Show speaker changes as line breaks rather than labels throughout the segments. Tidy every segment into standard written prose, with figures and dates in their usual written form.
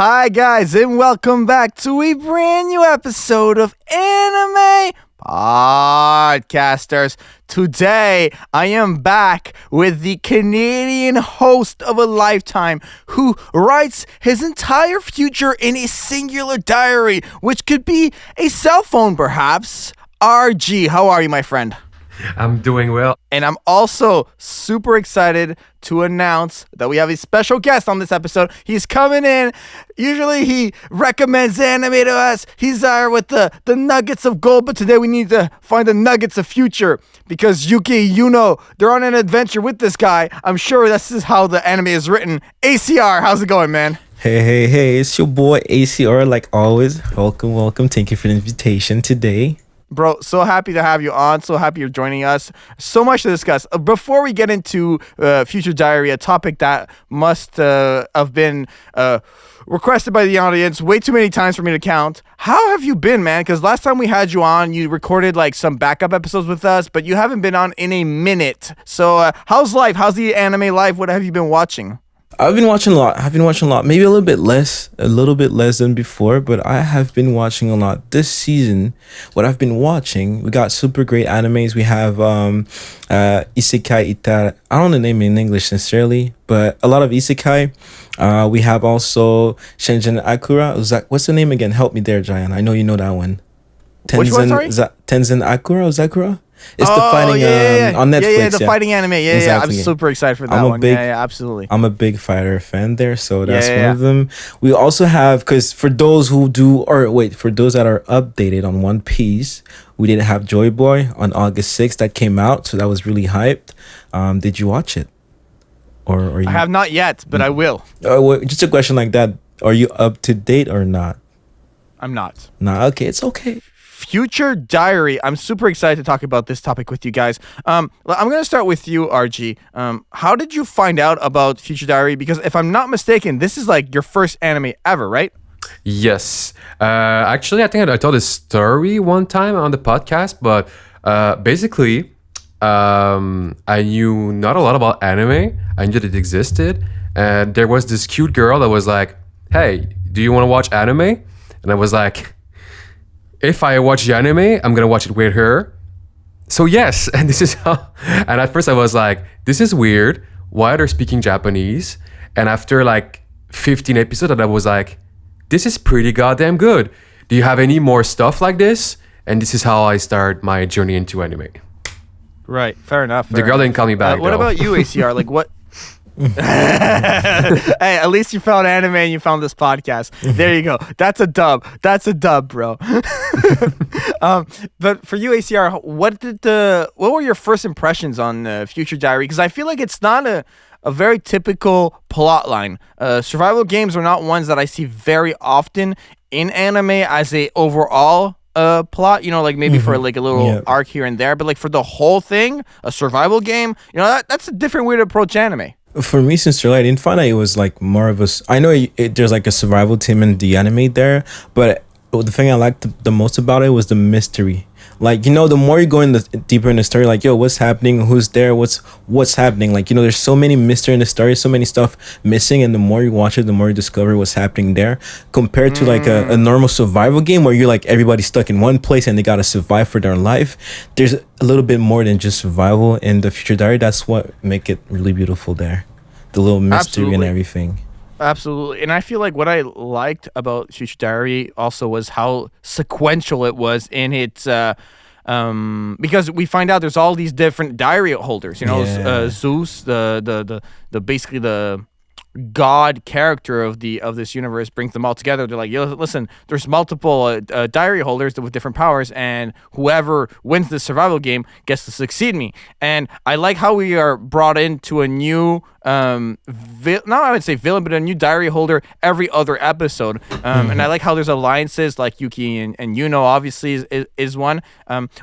Hi guys, and welcome back to a brand new episode of Anime Podcasters. Today, I am back with the Canadian host of a lifetime who writes his entire future in a singular diary, which could be a cell phone perhaps. RG, how are you, my friend?
I'm doing well.
And I'm also super excited to announce that we have a special guest on this episode. He's coming in. Usually he recommends anime to us. He's there with the nuggets of gold, but today we need to find the nuggets of future because Yuki, they're on an adventure with this guy. I'm sure this is how the anime is written. ACR, how's it going, man?
Hey, it's your boy ACR like always. Welcome. Thank you for the invitation today.
Bro, so happy to have you on. So happy you're joining us. So much to discuss. Before we get into Future Diary, a topic that must have been requested by the audience way too many times for me to count. How have you been, man? Because last time we had you on, you recorded like some backup episodes with us, but you haven't been on in a minute. So how's life? How's the anime life? What have you been watching?
I've been watching a lot. Maybe a little bit less than before, but I have been watching a lot this season. What I've been watching, we got super great animes. We have Isekai Itara. I don't know the name in English necessarily, but a lot of Isekai. We have also Shinjen Akura. What's the name again? Help me there, Jaian. I know you know that one.
Which one, sorry?
Tenzen Akura? It's the fighting on Netflix.
Yeah, the fighting anime.
Exactly.
Yeah. I'm super excited for that one. Absolutely.
I'm a big fighter fan there, so that's one of them. We also have, because for those that are updated on One Piece, we did have Joy Boy on August 6th that came out, so that was really hyped. Did you watch it? Or are you?
I have not yet, but I will.
Just a question like that. Are you up to date or not?
I'm not.
Nah, okay, it's okay.
Future Diary. I'm super excited to talk about this topic with you guys. I'm going to start with you, RG. How did you find out about Future Diary? Because if I'm not mistaken, this is like your first anime ever, right?
Yes. Actually, I think I told this story one time on the podcast, but basically, I knew not a lot about anime. I knew that it existed. And there was this cute girl that was like, hey, do you want to watch anime? And I was like, if I watch the anime, I'm going to watch it with her. So yes, and this is how, and at first I was like, this is weird. Why are they speaking Japanese? And after like 15 episodes, I was like, this is pretty goddamn good. Do you have any more stuff like this? And this is how I start my journey into anime.
Right, fair enough.
The girl didn't call me back.
What about you, ACR? Like what? Hey, at least you found anime and you found this podcast. There you go. That's a dub, bro. But for you, ACR, what were your first impressions on Future Diary? Because I feel like it's not a very typical plot line. Survival games are not ones that I see very often in anime as a overall plot, like maybe for like a little arc here and there, but like for the whole thing, a survival game, that's a different way to approach anime.
For me, sincerely, I didn't find out it was like more of a. I know there's like a survival team in the anime there, but the thing I liked the most about it was the mystery. Like, the more you go deeper in the story, like, yo, what's happening? Who's there? What's happening? Like, there's so many mystery in the story, so many stuff missing, and the more you watch it, the more you discover what's happening there. Compared to like a normal survival game where you're like everybody's stuck in one place and they gotta survive for their life. There's a little bit more than just survival in the Future Diary. That's what make it really beautiful there. The little mystery and everything.
Absolutely. And I feel like what I liked about Future Diary also was how sequential it was in its because we find out there's all these different diary holders, Zeus, the basically the god character of this universe brings them all together. They're like, yo, listen, there's multiple diary holders with different powers, and whoever wins the survival game gets to succeed me. And I like how we are brought into a new not I would say villain, but a new diary holder every other episode. And I like how there's alliances like Yuki and obviously is one.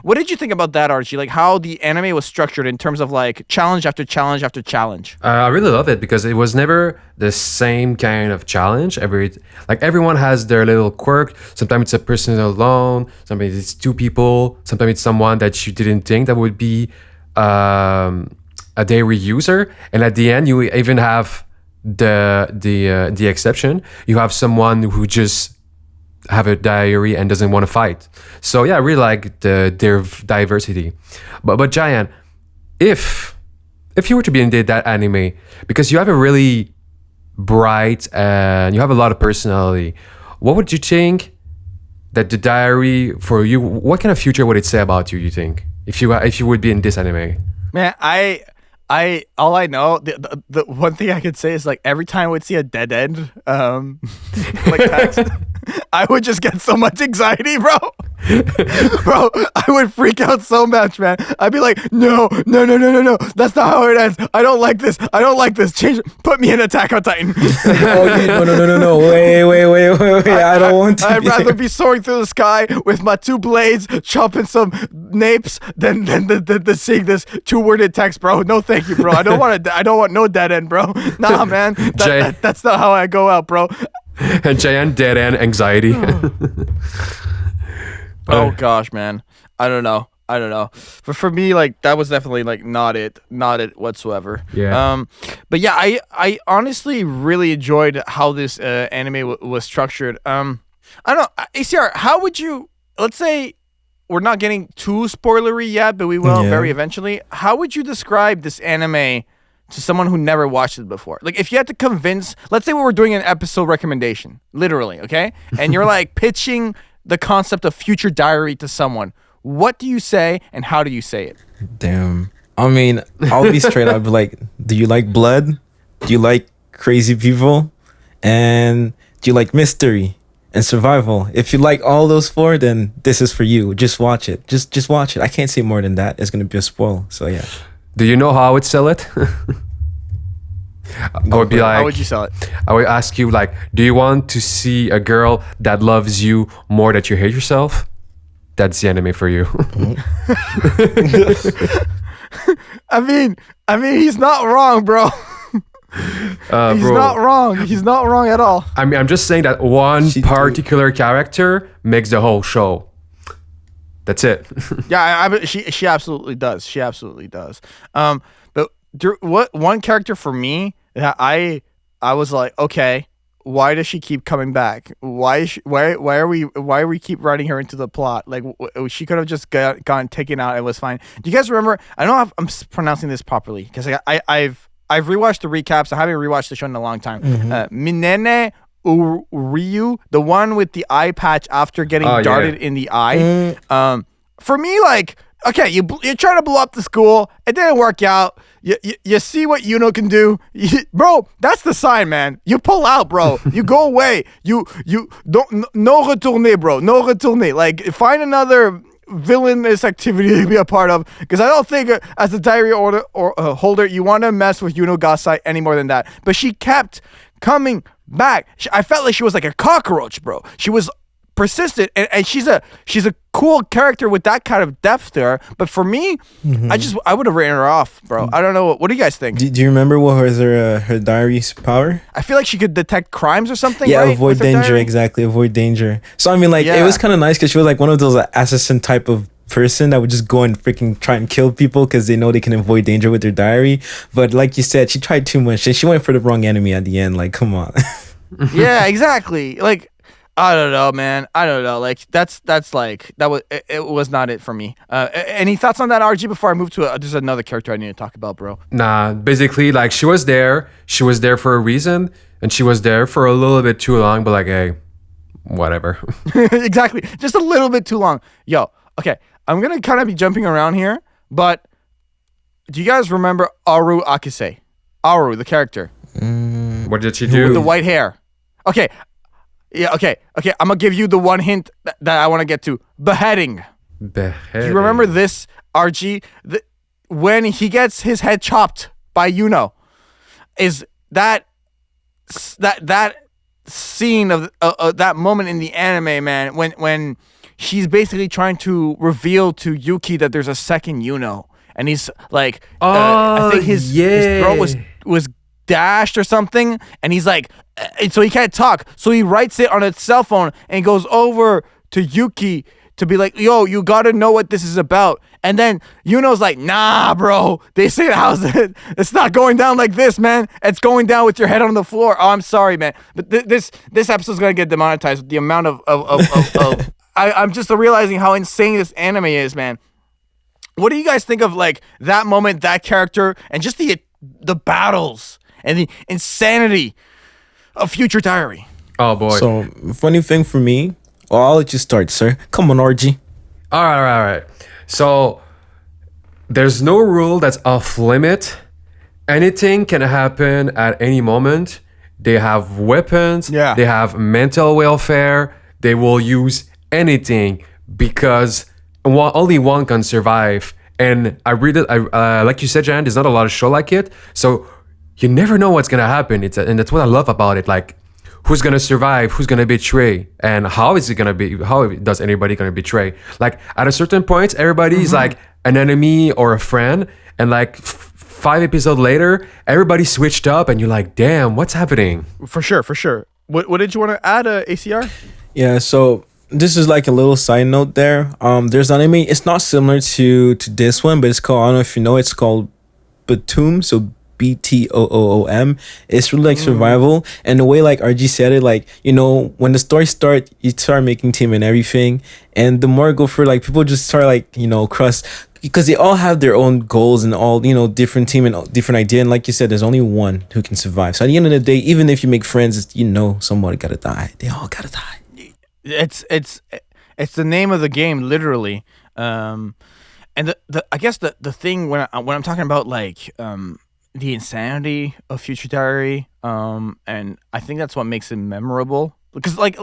What did you think about that, Archie? Like how the anime was structured in terms of like challenge after challenge after challenge?
I really love it because it was never the same kind of challenge. Everyone has their little quirk. Sometimes it's a person alone. Sometimes it's two people. Sometimes it's someone that you didn't think that would be a daily user. And at the end, you even have the exception. You have someone who just have a diary and doesn't want to fight. So yeah, I really like their diversity. But Jaian, if you were to be in that anime, because you have a really bright and you have a lot of personality, what would you think that the diary for you? What kind of future would it say about you? You think if you would be in this anime?
Man, all I know, the one thing I could say is like every time I would see a dead end, like text, I would just get so much anxiety, bro. Bro, I would freak out so much, man. I'd be like, no, that's not how it ends. I don't like this. Change, put me in Attack on Titan.
No. Wait. I don't want to.
I'd rather be soaring through the sky with my two blades, chopping some napes than seeing this two-worded text, bro. No, thank you, bro. I don't want no dead end, bro. Nah, man. That's not how I go out, bro.
And Jaian, dead end anxiety.
Oh gosh, man. I don't know. But for me, like that was definitely like not it whatsoever.
Yeah.
But yeah, I honestly really enjoyed how this anime was structured. I don't know, ACR. How would you? Let's say we're not getting too spoilery yet, but we will very eventually. How would you describe this anime to someone who never watched it before? Like if you had to convince, let's say we were doing an episode recommendation, literally, okay, and you're like pitching the concept of future diary to someone, what do you say and how do you say it?
Damn. I mean, I'll be straight. I'll be like, do you like blood? Do you like crazy people? And do you like mystery and survival? If you like all those four, then this is for you. Just watch it. Just watch it. I can't say more than that. It's gonna be a spoil. So yeah.
Do you know how I would sell it? I would be like,
how would you sell it?
I would ask you like, do you want to see a girl that loves you more that you hate yourself? That's the anime for you.
I mean, he's not wrong, bro. He's not wrong at all.
I mean, I'm just saying that one particular character makes the whole show. That's it.
Yeah, she absolutely does. But what one character for me that I was like, okay, why does she keep coming back? Why are we keep writing her into the plot? Like she could have just gotten taken out and was fine. Do you guys remember? I don't know if I'm pronouncing this properly because I've rewatched the recaps. I haven't rewatched the show in a long time. Minene Uryu, the one with the eye patch after getting darted in the eye. For me, like, okay, you try to blow up the school. It didn't work out. You see what Yuno can do, bro. That's the sign, man. You pull out, bro. You go away. You don't no retourner, bro. No retourner. Like find another villainous activity to be a part of, because I don't think as a diary holder you want to mess with Yuno Gasai any more than that. But she kept coming back. I felt like she was like a cockroach, bro. She was persistent, and she's a cool character with that kind of depth there. But for me, I would have written her off, bro. I don't know. What do you guys think?
Do you remember what was her diary's power?
I feel like she could detect crimes or something.
Yeah,
right?
avoid danger. Exactly, avoid danger. So I mean, like, it was kind of nice because she was like one of those assassin type of person that would just go and freaking try and kill people because they know they can avoid danger with their diary. But like you said, she tried too much and she went for the wrong enemy at the end. Like, come on.
Yeah, exactly. Like, I don't know, man. I don't know. Like that's like that was it was not it for me. Any thoughts on that, RG? Before I move to there's another character I need to talk about, bro.
Nah, basically, like she was there for a reason, and she was there for a little bit too long. But like, hey, whatever.
Exactly, just a little bit too long. Yo, okay, I'm gonna kind of be jumping around here, but do you guys remember Aru Akase? Aru, the character.
What did she do?
With the white hair. Okay. Yeah, okay. I'm gonna give you the one hint that I want to get to. Beheading. Do you remember this, RG? When he gets his head chopped by Yuno, is that scene of that moment in the anime, man, when she's basically trying to reveal to Yuki that there's a second Yuno, and he's like, I think his throat was dashed or something, and he's like, so he can't talk, so he writes it on his cell phone and goes over to Yuki to be like, yo, you gotta know what this is about. And then Yuno's like, nah, bro. They say it's not going down like this, man. It's going down with your head on the floor. Oh, I'm sorry, man. But this episode's gonna get demonetized with the amount of I'm just realizing how insane this anime is, man. What do you guys think of like that moment, that character, and just the battles and the insanity of Future Diary?
Oh boy.
So funny thing for me. Oh, I'll let you start, sir. Come on, RG.
All right. So there's no rule that's off limit. Anything can happen at any moment. They have weapons.
Yeah.
They have mental welfare. They will use anything because only one can survive. And I read it. Like you said, Jan, there's not a lot of show like it. So you never know what's gonna happen. And that's what I love about it. Like, who's gonna survive? Who's gonna betray? And how is it gonna be? How does anybody gonna betray? Like at a certain point, everybody's like an enemy or a friend, and like 5 episodes later, everybody switched up, and you're like, damn, what's happening?
For sure. What did you want to add, ACR?
Yeah, so this is like a little side note there. There's anime. It's not similar to this one, but it's called, I don't know if you know, it's called Batoom. So BTOOM. It's really like survival, and the way like RG said it, like, you know, when the story starts, you start making team and everything, and the more I go for, like, people just start like, you know, crust, because they all have their own goals and all, you know, different team and different idea. And like you said, there's only one who can survive. So at the end of the day, even if you make friends, it's, you know, somebody gotta die. They all gotta die.
It's the name of the game, literally. And the I guess the thing when I'm talking about like the insanity of Future Diary, and I think that's what makes it memorable. Because like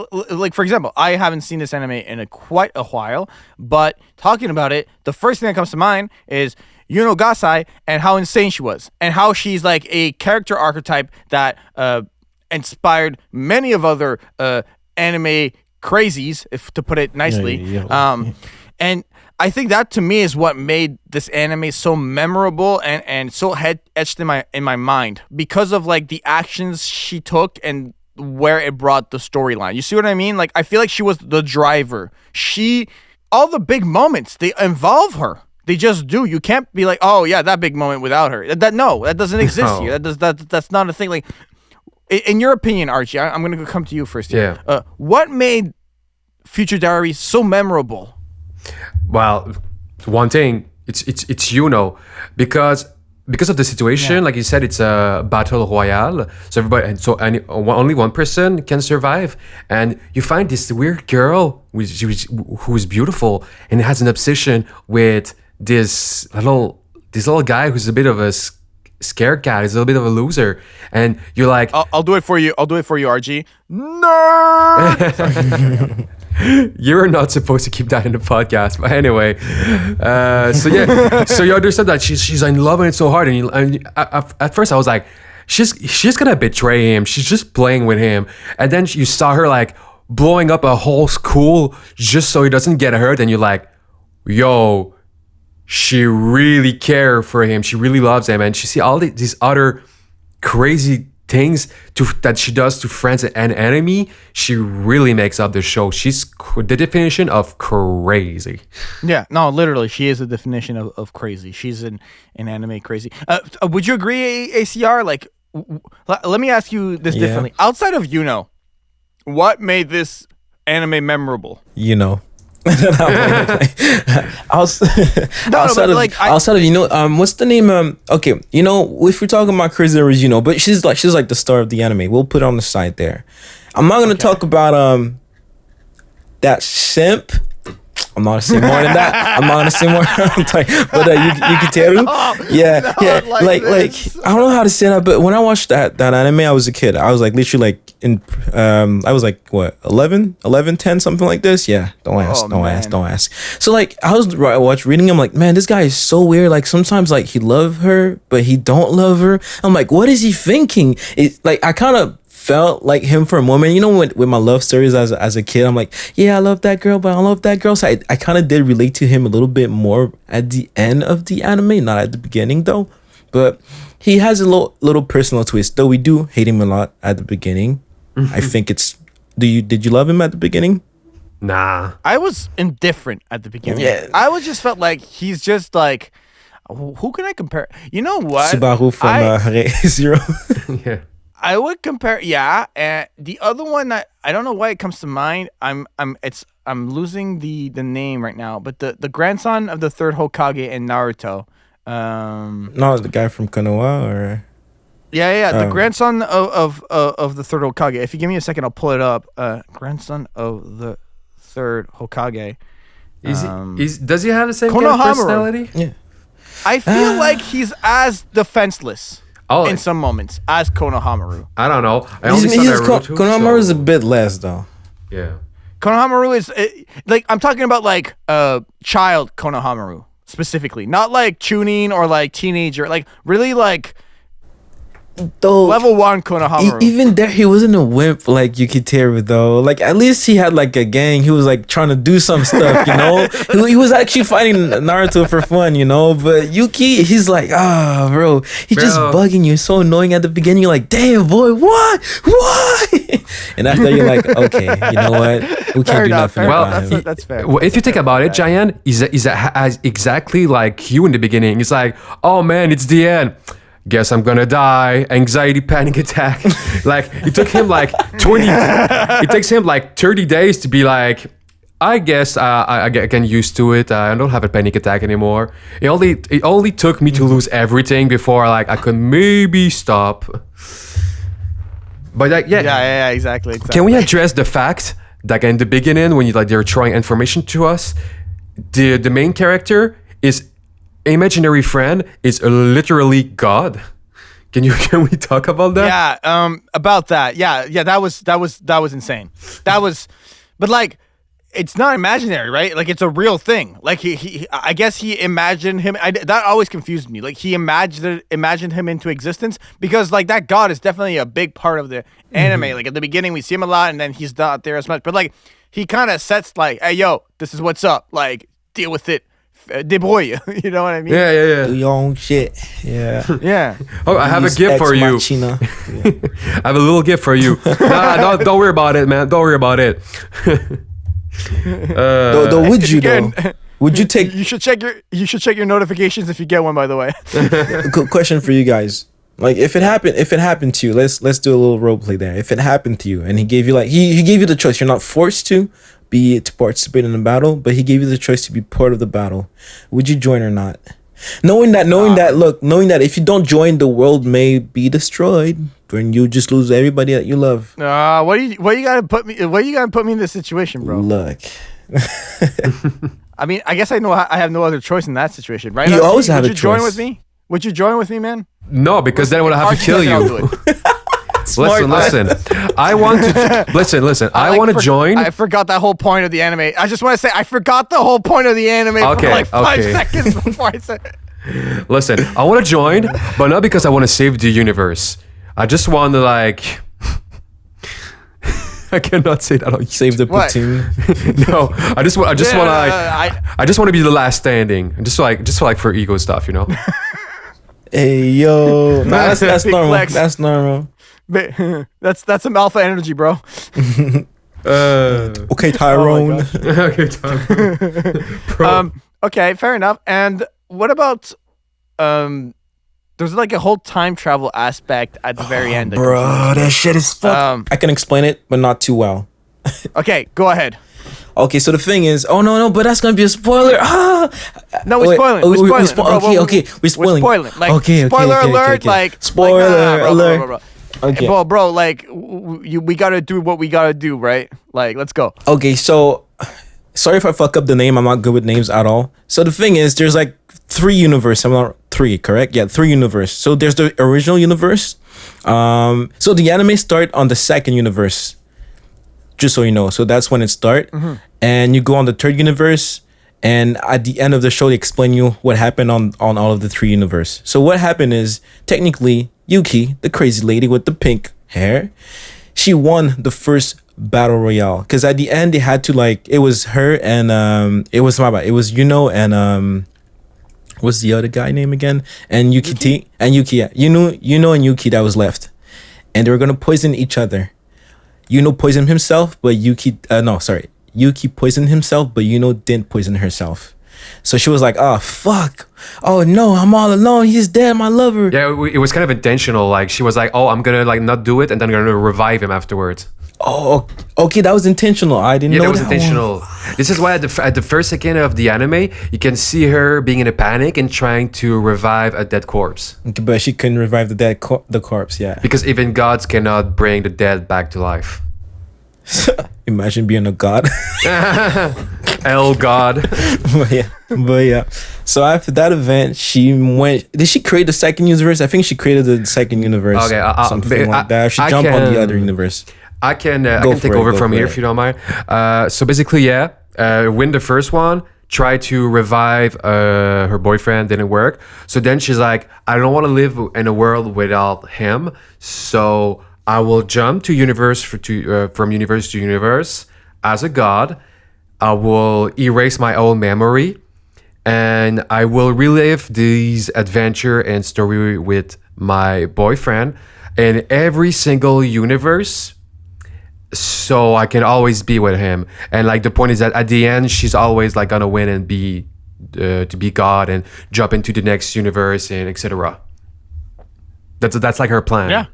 for example, I haven't seen this anime in quite a while, but talking about it, the first thing that comes to mind is Yuno Gasai and how insane she was, and how she's like a character archetype that inspired many of other anime crazies, if to put it nicely.
Yeah.
And I think that to me is what made this anime so memorable and so etched in my mind, because of like the actions she took and where it brought the storyline. You see what I mean? Like, I feel like she was the driver. All the big moments, they involve her. They just do. You can't be like, oh yeah, that big moment without her. That doesn't exist here. That's not a thing. Like, in your opinion, Archie, I'm gonna come to you first here.
Yeah.
What made Future Diary so memorable?
Well, one thing, it's you know, because of the situation, like you said, it's a battle royale. So only one person can survive, and you find this weird girl who's beautiful and has an obsession with this little guy who's a bit of a scared cat. He's a little bit of a loser, and you're like,
I'll do it for you. I'll do it for you, RG. Nerd.
You're not supposed to keep that in the podcast, but anyway. So you understand that she's in love with it so hard, and at first I was like, she's gonna betray him. She's just playing with him, and then you saw her like blowing up a whole school just so he doesn't get hurt, and you're like, yo, she really cares for him. She really loves him, and she see all these other crazy things that she does to friends and enemy. She really makes up the show. She's the definition of crazy.
Yeah, no, literally, she is the definition of crazy. She's an anime crazy. Would you agree, ACR? Like, let me ask you this differently. Outside of Yuno, what made this anime memorable?
You know. Outside of, you know, what's the name? Okay, you know, if we're talking about crazy, there is, you know, but she's like the star of the anime. We'll put it on the side there. I'm not gonna talk about that simp. I'm not gonna say more than that. I'm not gonna say more. But Yukiteru, yeah, like I don't know how to say that, but when I watched that anime, I was a kid. I was like literally like I was like what 11, 10, something like this. Yeah, don't ask. So like I was reading him, like, man, this guy is so weird. Like sometimes like he love her, but he don't love her. I'm like, what is he thinking? It like I kind of felt like him for a moment, you know, with my love stories as a kid. I'm like, yeah, I love that girl, but I don't love that girl. So I kind of did relate to him a little bit more at the end of the anime, not at the beginning though. But he has a little personal twist, though we do hate him a lot at the beginning. I think it's. Did you love him at the beginning?
Nah.
I was indifferent at the beginning.
Yeah.
I was just felt like he's just like, who can I compare? You know what?
Subaru from Zero.
Yeah.
I would compare, yeah. And the other one that I don't know why it comes to mind. I'm losing the name right now. But the grandson of the third Hokage in Naruto.
No, the guy from Konoha or.
Yeah. The grandson of the third Hokage. If you give me a second, I'll pull it up. Grandson of the third Hokage.
Does he have the same kind of
Konohamaru.
personality?
Yeah.
I feel like he's as defenseless
Oh,
in some moments as Konohamaru.
I don't know. I only saw Naruto.
Konohamaru is a bit less though.
Yeah.
Konohamaru is like, I'm talking about like child Konohamaru specifically, not like tuning or like teenager, like really like
Though
level 1 Konohamaru.
even there, he wasn't a wimp like Yukiteru though. Like at least he had like a gang. He was like trying to do some stuff, you know. he was actually fighting Naruto for fun, you know. But Yuki, he's like, bro, he's just bugging you. So annoying at the beginning. You're like, damn boy, what? And after you're like, okay, you know what? We can't do nothing about him.
That's fair.
Well, if you think about it, Jaian is exactly like you in the beginning. It's like, oh man, it's the end. Guess I'm gonna die. Anxiety, panic attack. Like it took him like 20. It takes him like 30 days to be like, I guess I get used to it. I don't have a panic attack anymore. It only took me to lose everything before like I could maybe stop. But like
Yeah, exactly.
Can we address the fact that in the beginning when they're throwing information to us, the main character is imaginary friend is literally God. Can we talk about that?
Yeah, about that. Yeah, that was insane. But like, it's not imaginary, right? Like it's a real thing. Like he I guess he imagined him. That always confused me. Like he imagined him into existence because like that God is definitely a big part of the anime. Like at the beginning we see him a lot and then he's not there as much. But like he kind of sets like, hey yo, this is what's up. Like deal with it. Débrouille, you know what I mean?
Yeah.
Do your own shit. Yeah.
Yeah.
Oh, I have a gift for you.
Yeah.
I have a little gift for you. Nah, don't worry about it, man. Don't worry about it.
Though would you though? Would you take?
You should check your notifications if you get one. By the way.
Good question for you guys. Like if it happened to you, let's do a little role play there. If it happened to you and he gave you like he gave you the choice, you're not forced to participate in the battle, but he gave you the choice to be part of the battle. Would you join or not? Knowing that if you don't join, the world may be destroyed, and you just lose everybody that you love.
What you gotta put me in this situation, bro?
Look.
I mean, I guess I have no other choice in that situation, right?
You always have a choice.
Join with me? Would you join with me, man?
No, because then I would have to kill you. Listen. I want to listen. I want to join.
I forgot that whole point of the anime. I just want to say I forgot the whole point of the anime for like 5 seconds before I said it.
Listen, I want to join, but not because I want to save the universe. I just want to like. I cannot say that on YouTube.
Save the platoon.
No, I just want to be the last standing. Just like for ego stuff, you know.
Hey yo, that's normal.
Flex.
That's normal.
That's some alpha energy, bro.
Okay, Tyrone.
Okay, Tyrone.
Okay, fair enough. And what about there's like a whole time travel aspect at the very end.
Bro, that shit is fuck. I can explain it, but not too well.
Okay, go ahead.
Okay, so the thing is, no, but that's gonna be a spoiler.
No, we're spoiling. We're spoiling.
Okay, we're spoiling.
We're spoiling. Like,
okay,
spoiler alert.
Okay.
Like,
spoiler alert.
Bro.
Okay,
bro, like, we gotta do what we gotta do, right? Like, let's go.
Okay, so sorry if I fuck up the name. I'm not good with names at all. So the thing is, there's like 3 universe. I'm not 3, correct? Yeah, 3 universe. So there's the original universe. So the anime start on the 2nd universe. Just so you know, so that's when it start, and you go on the 3rd universe, and at the end of the show, they explain you what happened on all of the 3 universe. So what happened is technically Yuki, the crazy lady with the pink hair, she won the first battle royale because at the end they had to like it was her and it was Yuno and what's the other guy name again and Yuki and Yuki, yeah, Yuno and Yuki that was left, and they were gonna poison each other. Yuno poisoned himself, but Yuki Yuki poisoned himself, but didn't poison herself. So she was like, "Oh fuck! Oh no, I'm all alone. He's dead. My lover."
Yeah, it was kind of intentional. Like she was like, "Oh, I'm gonna like not do it, and then I'm gonna revive him afterwards."
Oh, okay, that was intentional. I didn't know
That was
that
intentional. This is why at the first second of the anime, you can see her being in a panic and trying to revive a dead corpse.
Okay, but she couldn't revive the corpse. Yeah.
Because even gods cannot bring the dead back to life.
Imagine being a god.
El god.
but yeah. So after that event, she went. Did she create the second universe? I think she created the second universe.
Okay,
something like that. She jumped on the other universe.
I can take over from here if you don't mind. So basically, win the first one. Try to revive her boyfriend, didn't work. So then she's like, I don't want to live in a world without him. So I will jump to from universe to universe as a god. I will erase my own memory, and I will relive these adventure and story with my boyfriend in every single universe. So I can always be with him, and like the point is that at the end she's always like gonna win and be to be God and jump into the next universe and etc. That's like her plan.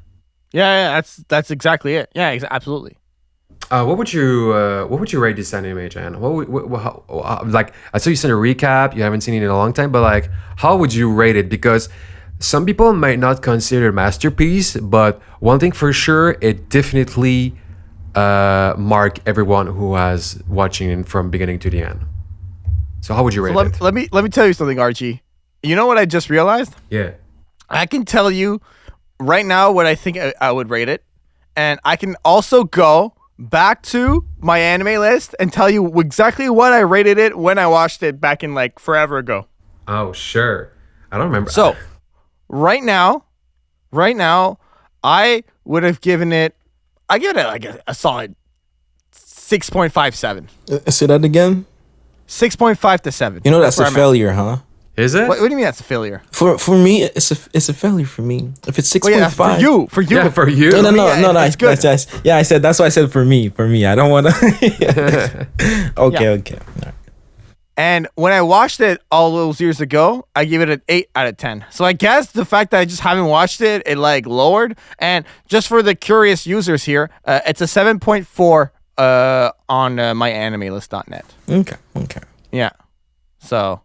Yeah. That's exactly it. Yeah, absolutely.
What would you rate this anime, Jan? Like I saw you sent a recap. You haven't seen it in a long time, but like how would you rate it? Because some people might not consider it a masterpiece, but one thing for sure, it definitely mark everyone who has watching it from beginning to the end. So how would you rate it?
Let me tell you something, Archie. You know what I just realized?
Yeah.
I can tell you right now what I think I would rate it, and I can also go back to my anime list and tell you exactly what I rated it when I watched it back in like forever ago.
Oh, sure. I don't remember.
So, right now, I would have given it. I give it like a solid 6.57.
Say that again.
6.5 to 7.
You know that's a failure, huh?
Is it?
What do you mean that's a failure?
For me, it's a failure for me. If it's 6.5,
for you.
Yeah, for you.
No.
It's good.
I said that's why I said for me. I don't want to. Okay. All right.
And when I watched it all those years ago, I gave it an 8 out of 10. So I guess the fact that I just haven't watched it, it like lowered. And just for the curious users here, it's a 7.4 on myanimelist.net.
Okay.
Yeah. So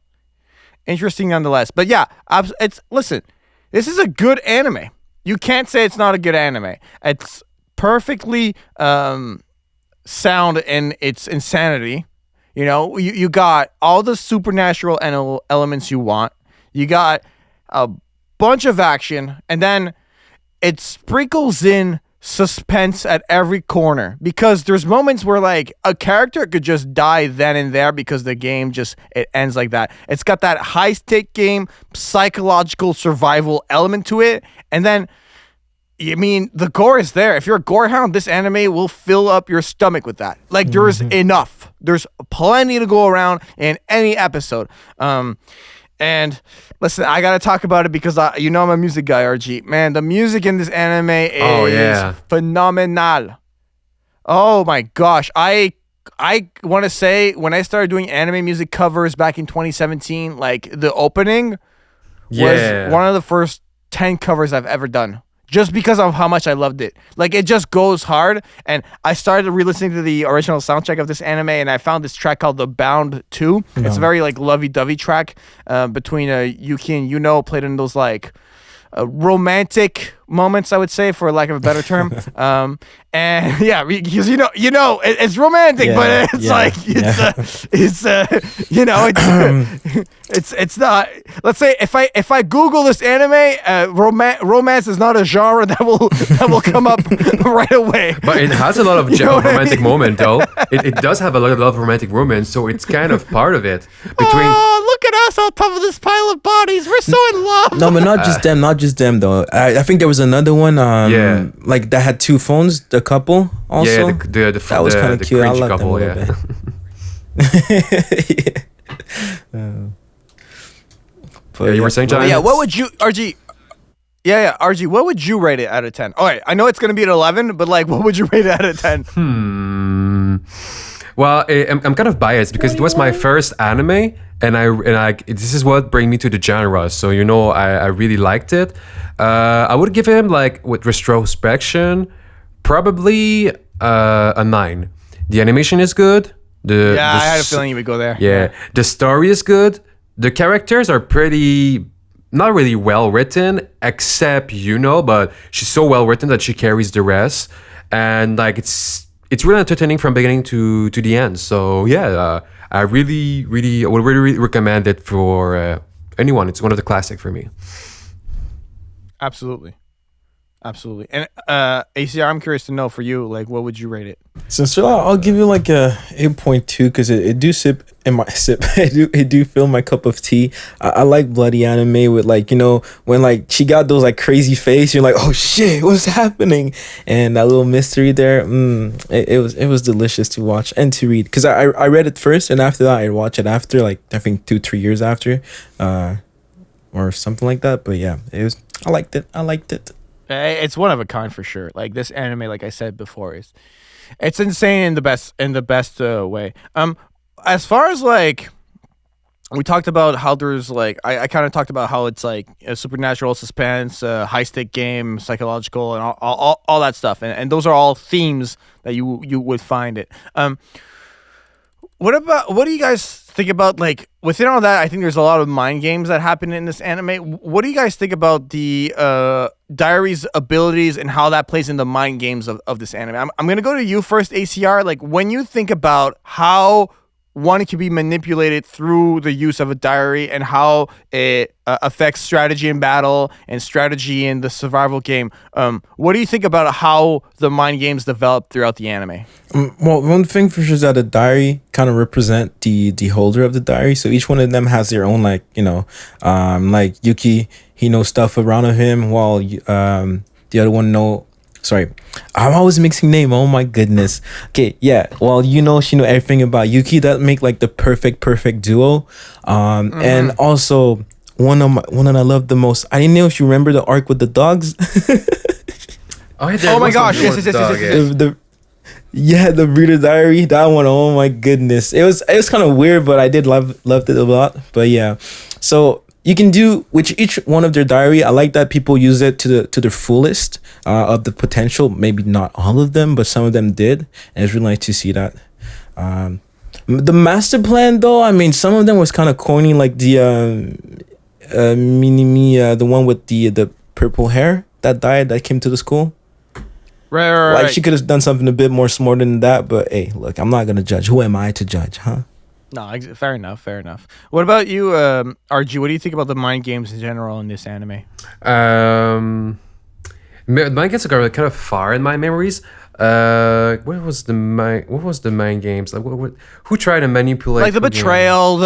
interesting nonetheless. But yeah, listen, this is a good anime. You can't say it's not a good anime. It's perfectly sound in its insanity. You know, you got all the supernatural elements you want. You got a bunch of action, and then it sprinkles in suspense at every corner, because there's moments where like a character could just die then and there because the game it ends like that. It's got that high stake game psychological survival element to it, and then the gore is there. If you're a gore hound, this anime will fill up your stomach with that. Like there's enough. There's plenty to go around in any episode. And listen, I gotta talk about it because I'm a music guy, RG. Man, the music in this anime is phenomenal. Oh my gosh. I want to say when I started doing anime music covers back in 2017, like the opening was one of the first 10 covers I've ever done. Just because of how much I loved it. Like, it just goes hard. And I started re-listening to the original soundtrack of this anime, and I found this track called The Bound 2. Yeah. It's a very, like, lovey-dovey track between Yuki and Yuno, played in those, like, romantic moments, I would say, for lack of a better term. And yeah, because it's romantic, but it's not. Let's say if I Google this anime, romance is not a genre that will come up right away.
But it has a lot of romantic moment, though. It does have a lot of romantic moments, so it's kind of part of it.
Look at us on top of this pile of bodies. We're so in love.
No, but not just them though. I think there was another one. Like that had two phones. The couple also.
Yeah, that was kind of cute. I love couple, them a little bit. You were saying, John?
Yeah. What would you, RG? Yeah, RG. What would you rate it out of 10? All right, I know it's gonna be an 11, but like, what would you rate it out of 10?
Well, I'm kind of biased because it was my first anime, and this is what bring me to the genre. So I really liked it. I would give him, like, with retrospection, probably a 9. The animation is good.
I had a feeling you would go there.
Yeah, the story is good. The characters are pretty, not really well written, except but she's so well written that she carries the rest, and like it's really entertaining from beginning to the end. So yeah, I would really recommend it for anyone. It's one of the classic for me.
Absolutely. And ACR, I'm curious to know for you, like, what would you rate it?
So I'll give you like a 8.2 because it do sip in my sip. It do fill my cup of tea. I like bloody anime with, like, when like she got those like crazy face, you're like, oh shit, what's happening? And that little mystery there, it was delicious to watch and to read because I read it first and after that I watch it after, like, I think 2-3 years after, or something like that. But yeah, I liked it.
It's one of a kind for sure. Like, this anime, like I said before, it's insane in the best way. As far as, like, we talked about how there's, like, I kind of talked about how it's like a supernatural, suspense, high stake game, psychological, and all that stuff, and those are all themes that you would find it. What do you guys think about, like, within all that? I think there's a lot of mind games that happen in this anime. What do you guys think about the diary's abilities and how that plays in the mind games of this anime? I'm gonna go to you first, ACR. Like, when you think about how one can be manipulated through the use of a diary and how it affects strategy in battle and strategy in the survival game, what do you think about how the mind games develop throughout the anime?
Well, one thing for sure is that the diary kind of represent the holder of the diary. So each one of them has their own, like, like Yuki, he knows stuff around him, while the other one sorry, I'm always mixing name. Oh my goodness. Okay, yeah. Well, she know everything about Yuki. That make, like, the perfect duo. And also one that I love the most. I didn't know if you remember the arc with the dogs.
Oh my gosh! Yes.
The breeder diary. That one. Oh my goodness. It was kind of weird, but I did loved it a lot. But yeah, so you can do with each one of their diary. I like that people use it to the fullest of the potential. Maybe not all of them, but some of them did, and it's really nice to see that. The master plan, though, I mean, some of them was kind of corny, like the Minimi, the one with the purple hair that died, that came to the school.
Right.
Like, she could have done something a bit more smart than that, but hey, look, I'm not gonna judge. Who am I to judge, huh?
No, fair enough. What about you, RG? What do you think about the mind games in general in this anime?
Mind games are kind of far in my memories. What was the mind games? Like, who tried to manipulate?
Like the betrayal,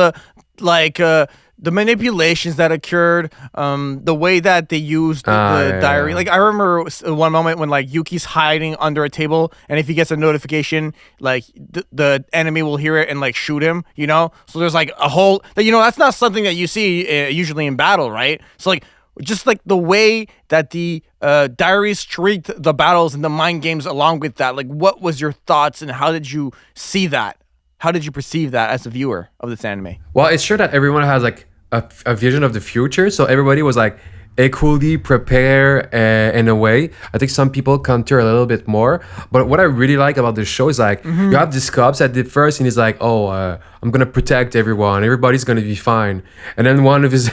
the manipulations that occurred, the way that they used the diary. Like, I remember one moment when, like, Yuki's hiding under a table, and if he gets a notification, like, the enemy will hear it and, like, shoot him, So there's, like, a whole... that's not something that you see usually in battle, right? So, like, just, like, the way that the diaries treat the battles and the mind games along with that, like, what was your thoughts and how did you see that? How did you perceive that as a viewer of this anime?
Well, it's sure that everyone has, like, a vision of the future, so everybody was, like, equally prepared in a way. I think some people counter a little bit more, but what I really like about this show is, like, you have this cops that did first, and he's like, I'm gonna protect everybody's gonna be fine, and then one of his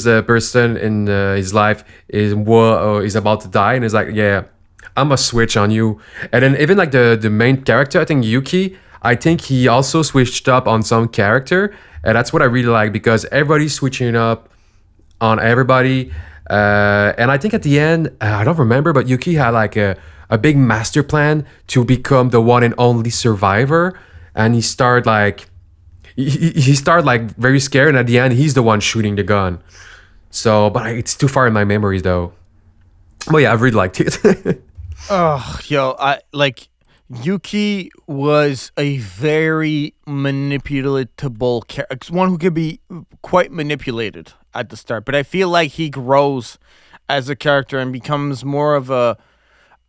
person in his life is about to die, and he's like, yeah, I'm gonna switch on you. And then even, like, the main character, I think Yuki, I think he also switched up on some character, and that's what I really like, because everybody's switching up on everybody. And I think at the end, I don't remember, but Yuki had, like, a big master plan to become the one and only survivor. And he started, like, very scared, and at the end, he's the one shooting the gun. So, but it's too far in my memories, though. But yeah, I really liked it.
Yuki was a very manipulatable character, one who could be quite manipulated at the start, but I feel like he grows as a character and becomes more of a,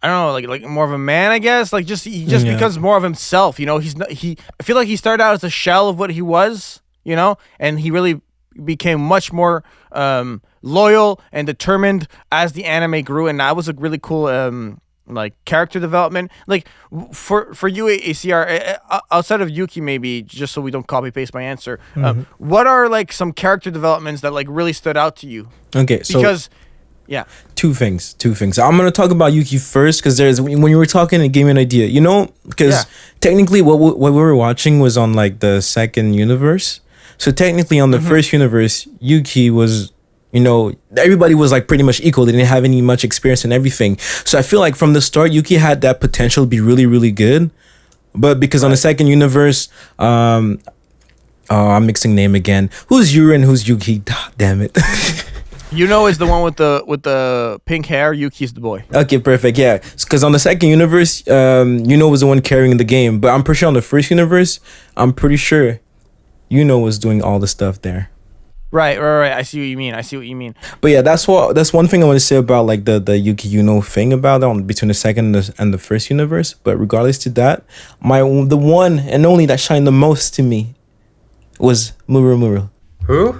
I don't know, like more of a man, I guess. Like he just becomes more of himself. You know, I feel like he started out as a shell of what he was. You know, and he really became much more loyal and determined as the anime grew, and that was a really cool like character development. Like for you, ACR, outside of Yuki, maybe just so we don't copy paste my answer. What are like some character developments that like really stood out to you?
Okay, so
because. Yeah.
Two things. I'm gonna talk about Yuki first because when you were talking, it gave me an idea. You know, because technically, what we were watching was on like the second universe. So technically, on the first universe, Yuki was, you know, everybody was like pretty much equal. They didn't have any much experience and everything. So I feel like from the start, Yuki had that potential to be really, really good. But because on the second universe, I'm mixing name again. Who's Yuri and who's Yuki? Damn it.
Yuno is the one with the pink hair. Yuki's the boy.
Okay, perfect. Yeah, because on the second universe, Yuno was the one carrying the game. But I'm pretty sure on the first universe, I'm pretty sure Yuno was doing all the stuff there.
Right. I see what you mean.
But yeah, that's one thing I want to say about like the Yuki Yuno thing about between the second and the first universe. But regardless to that, the one and only that shined the most to me was Muru.
Who?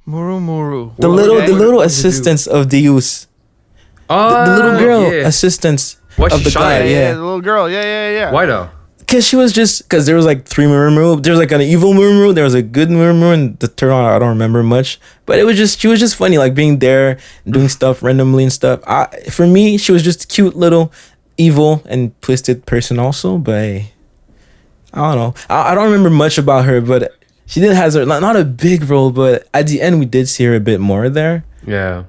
Muru.
The little assistants of Deus.
Oh,
the little girl assistants of the guy.
Yeah, the little girl. Yeah.
Why though?
Because there was like three Muru. There was like an evil Muru. There was a good Muru, and the third one I don't remember much. But she was just funny, like being there and doing stuff randomly and stuff. For me, she was just a cute little evil and twisted person also. But hey, I don't know. I don't remember much about her, but she did have not a big role. But at the end, we did see her a bit more there.
Yeah.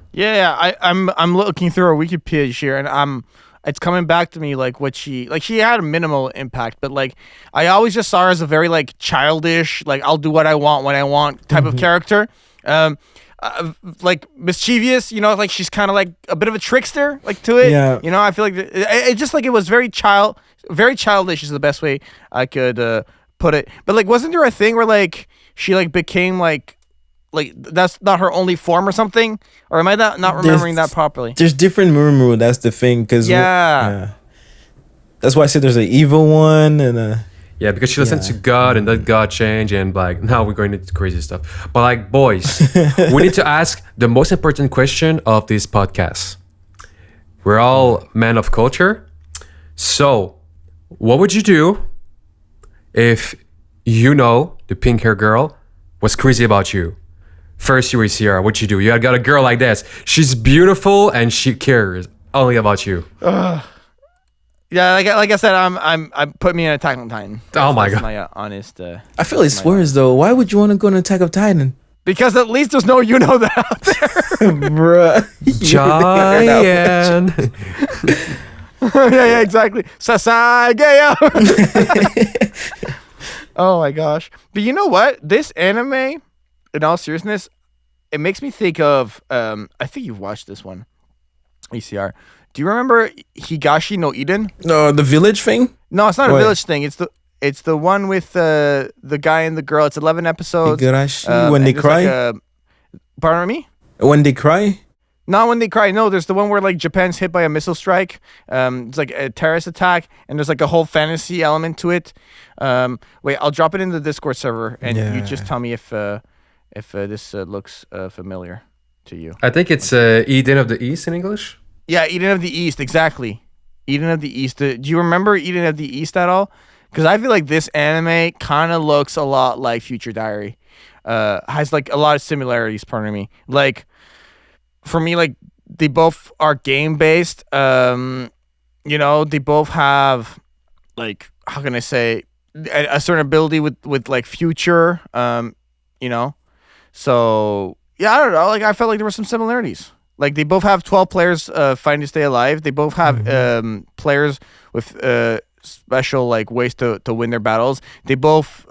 I'm looking through her wiki page here, and it's coming back to me like what she had a minimal impact, but like I always just saw her as a very like childish, like I'll do what I want when I want type of character. Like mischievous, you know, like she's kind of like a bit of a trickster, like to it. Yeah. You know, I feel like it just like it was very childish is the best way I could put it. But like, wasn't there a thing where like she like became like that's not her only form or something, or am I not remembering that properly?
There's different Muru. That's the thing, because that's why I said there's an evil one and
yeah, because she listened to God and that God changed, and like now we're going into crazy stuff. But like, boys, we need to ask the most important question of this podcast. We're all men of culture, so what would you do if the pink hair girl was crazy about you? First, you were Sierra. What you do? You got a girl like this. She's beautiful and she cares only about you.
Yeah, like I said, I'm putting me in Attack on Titan.
Oh my god.
My honest.
I feel like swears though. Why would you want to go on Attack of Titan?
Because at least there's no that out there,
bruh.
Jaian.
yeah, exactly. Sasageo. Oh my gosh! But you know what? This anime, in all seriousness, it makes me think of. I think you've watched this one, ECR. Do you remember Higashi no Eden?
No, the village thing.
No, it's not a village thing. It's the one with the guy and the girl. It's 11 episodes.
Higurashi, when they cry.
Pardon me?
When they cry.
Not when they cry. No, there's the one where like Japan's hit by a missile strike. It's like a terrorist attack, and there's like a whole fantasy element to it. Wait, I'll drop it in the Discord server, and you just tell me if this looks familiar to you.
I think it's Eden of the East in English.
Yeah, Eden of the East, exactly. Eden of the East. Do you remember Eden of the East at all? Because I feel like this anime kind of looks a lot like Future Diary. Has like a lot of similarities, pardon me. Like, for me, like, they both are game-based. You know, they both have, like, how can I say, a certain ability with like, future, you know? So, yeah, I don't know. Like, I felt like there were some similarities. Like, they both have 12 players fighting to stay alive. They both have players with special, like, ways to win their battles. They both,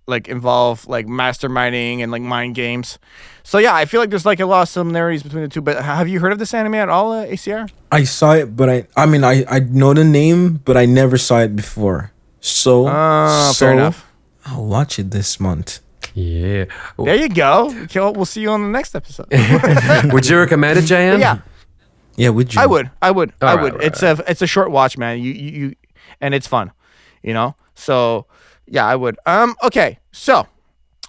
like, involve, like, masterminding and, like, mind games. So, yeah, I feel like there's, like, a lot of similarities between the two. But have you heard of this anime at all, ACR?
I saw it, but I mean, I know the name, but I never saw it before. So,
fair enough.
I'll watch it this month.
Yeah.
There you go. Okay, we'll see you on the next episode.
Would you recommend it, Jaian?
Yeah.
Yeah, would you?
I would. I would.
Right.
It's a short watch, man. You and it's fun, you know. So yeah, I would. Okay. So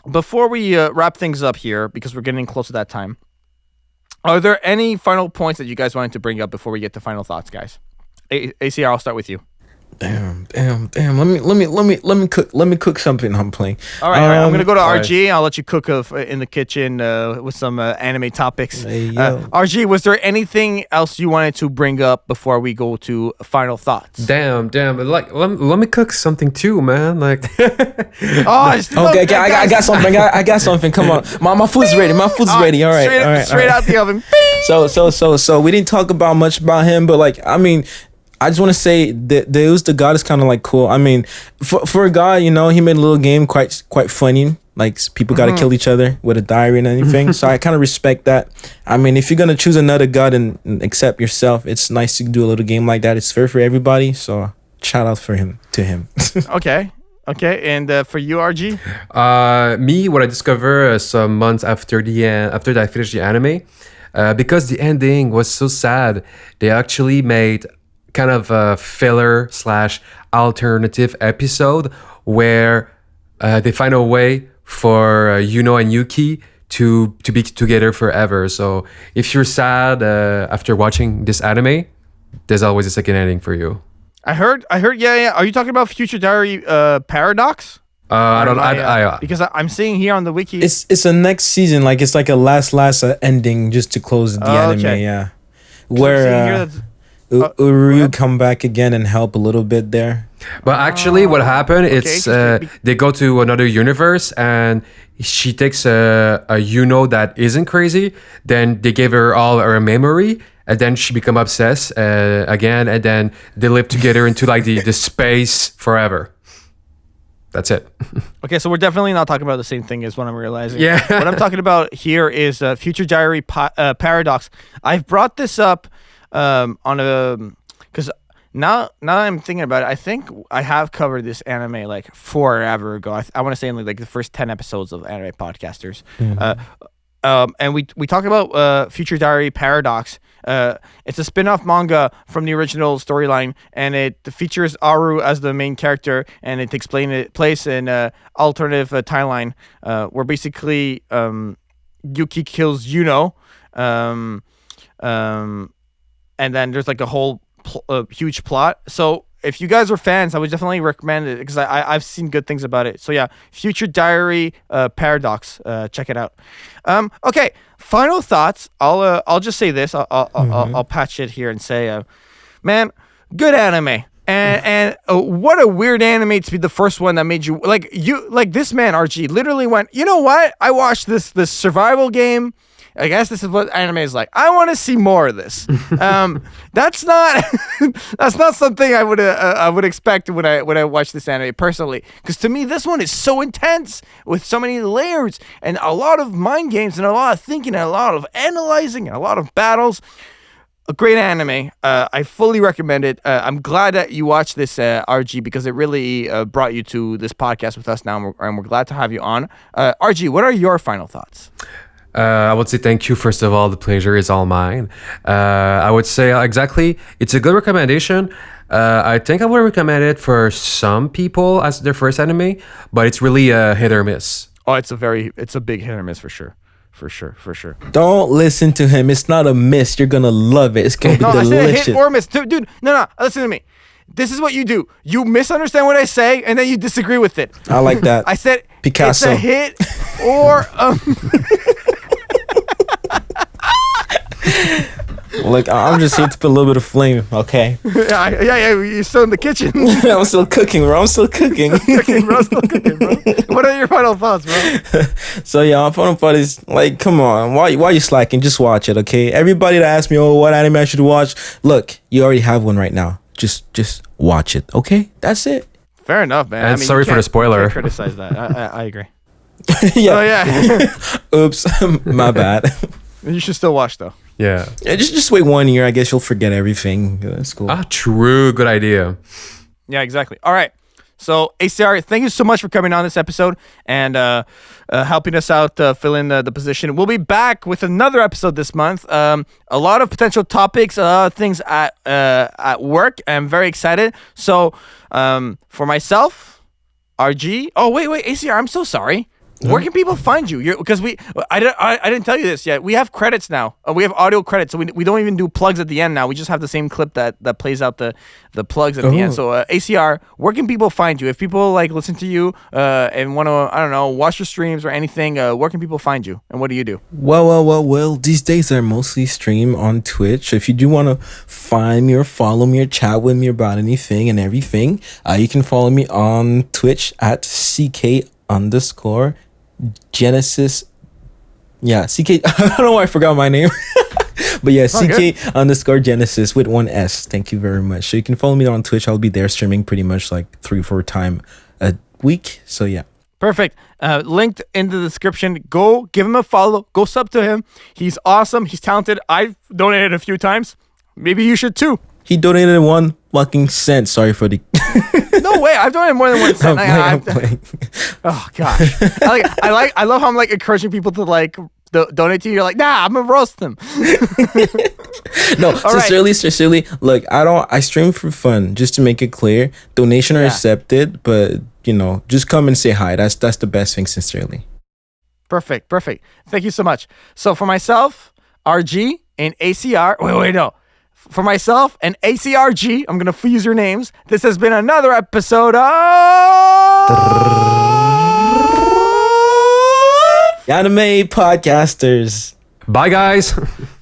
before we wrap things up here, because we're getting close to that time, are there any final points that you guys wanted to bring up before we get to final thoughts, guys? ACR, I'll start with you.
Damn. Let me cook something. I'm playing.
All right. I'm gonna go to
all
RG. I'll let you cook in the kitchen with some anime topics.
Hey, yo.
RG, was there anything else you wanted to bring up before we go to final thoughts?
Damn. Like, let me cook something too, man. Like,
Okay, I got something. I got something. Come on, my food's ready. My food's ready. All right,
straight out the oven.
So we didn't talk about much about him, but like, I mean, I just want to say that the god is kind of like cool. I mean, for a god, you know, he made a little game quite funny. Like people got to kill each other with a diary and anything. So I kind of respect that. I mean, if you're gonna choose another god and accept yourself, it's nice to do a little game like that. It's fair for everybody. So shout out to him.
Okay. And for you, RG?
me, what I discovered some months after I finished the anime, because the ending was so sad, they actually made kind of a filler / alternative episode where they find a way for Yuno and Yuki to be together forever. So if you're sad after watching this anime, there's always a second ending for you.
I heard. Yeah. Are you talking about Future Diary Paradox?
Because
I'm seeing here on the wiki.
It's a next season. Like it's like a last ending just to close the anime.
Okay.
Yeah, where Uru come back again and help a little bit there.
But actually, what happened?
okay,
It's they go to another universe, and she takes a Yuno that isn't crazy. Then they gave her all her memory, and then she become obsessed again, and then they live together into like the space forever. That's it.
Okay, so we're definitely not talking about the same thing as what I'm realizing.
Yeah.
What I'm talking about here is Future Diary Paradox. I've brought this up because now that I'm thinking about it, I think I have covered this anime like forever ago. I want to say in like the first 10 episodes of Anime Podcasters. And we talked about Future Diary Paradox. It's a spin-off manga from the original storyline, and it features Aru as the main character, and it takes place in alternative timeline where basically Yuki kills Yuno, and then there's like a whole huge plot. So if you guys are fans, I would definitely recommend it because I've seen good things about it. So yeah, Future Diary Paradox, check it out. Okay, final thoughts. I'll just say this. I'll patch it here and say, man, good anime. And what a weird anime to be the first one that made you like this man RG literally went, you know what? I watched this survival game. I guess this is what anime is like. I want to see more of this. That's not something I would expect when I watch this anime personally. Because to me, this one is so intense with so many layers and a lot of mind games and a lot of thinking and a lot of analyzing and a lot of battles. A great anime. I fully recommend it. I'm glad that you watched this, RG, because it really brought you to this podcast with us now, and we're glad to have you on. RG, what are your final thoughts?
I would say thank you. First of all, the pleasure is all mine. I would say exactly, it's a good recommendation. I think I would recommend it for some people as their first anime, but it's really a hit or miss.
Oh, it's a big hit or miss for sure. For sure.
Don't listen to him. It's not a miss. You're gonna love it. It's gonna be delicious.
I said hit or miss. Dude, no, listen to me. This is what you do. You misunderstand what I say, and then you disagree with it.
I like that.
I said
Picasso.
It's a hit or
Look, I'm just here to put a little bit of flame, okay?
yeah. You're still in the kitchen.
I'm still cooking, bro. Still cooking,
bro. What are your final thoughts, bro?
So yeah, my final thought is like, come on, why you slacking? Just watch it, okay? Everybody that asks me, what anime I should watch? Look, you already have one right now. Just watch it, okay? That's it.
Fair enough, man.
And sorry for the spoiler.
You can't criticize that. I agree.
Yeah.
Oh yeah.
Oops, my bad.
You should still watch though.
Yeah.
Just wait 1 year. I guess you'll forget everything. That's cool.
True. Good idea.
Yeah, exactly. All right. So ACR, thank you so much for coming on this episode and helping us out fill in the position. We'll be back with another episode this month. A lot of potential topics, things at work. I'm very excited. So for myself, RG. Oh wait, ACR. I'm so sorry. Where can people find you? Because I didn't tell you this yet. We have credits now. We have audio credits, so we don't even do plugs at the end now. We just have the same clip that plays out the plugs at the end. So ACR, where can people find you? If people like listen to you and want to, I don't know, watch your streams or anything, where can people find you? And what do you do?
Well. These days I mostly stream on Twitch. If you do want to find me or follow me or chat with me about anything and everything, you can follow me on Twitch at CK_Genesis. Yeah, CK. I don't know why I forgot my name. But yeah, CK_Genesis with one S. Thank you very much. So you can follow me on Twitch. I'll be there streaming pretty much like 3-4 times a week. So yeah.
Perfect. Linked in the description. Go give him a follow. Go sub to him. He's awesome. He's talented. I've donated a few times. Maybe you should too.
He donated 1 fucking cent. Sorry for the.
No way! I've donated more than 1 cent.
I'm playing.
Oh gosh! I love how I'm like encouraging people to like donate to you. You're like, nah, I'm gonna roast them.
No, sincerely. Look, I stream for fun, just to make it clear. Donation are accepted, but just come and say hi. That's the best thing. Sincerely.
Perfect. Thank you so much. So for myself, RG and ACR. Wait, no. For myself and ACRG, I'm going to use your names. This has been another episode of
Anime Podcasters.
Bye, guys.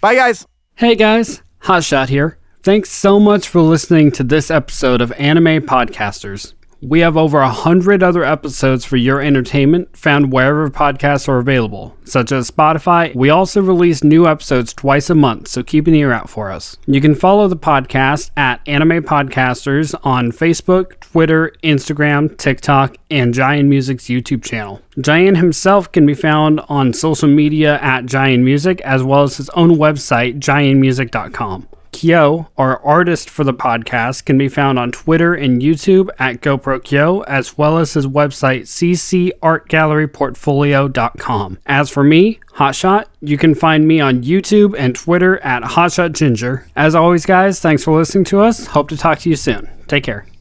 Bye, guys.
Hey, guys. Hotshot here. Thanks so much for listening to this episode of Anime Podcasters. We have over 100 other episodes for your entertainment found wherever podcasts are available, such as Spotify. We also release new episodes twice a month, so keep an ear out for us. You can follow the podcast at Anime Podcasters on Facebook, Twitter, Instagram, TikTok, and JaianMusic's YouTube channel. Jaian himself can be found on social media at JaianMusic, as well as his own website, JaianMusic.com. Kyo, our artist for the podcast, can be found on Twitter and YouTube at GoProKyo, as well as his website, ccartgalleryportfolio.com. As for me, Hotshot, you can find me on YouTube and Twitter at HotshotGinger. As always, guys, thanks for listening to us. Hope to talk to you soon. Take care.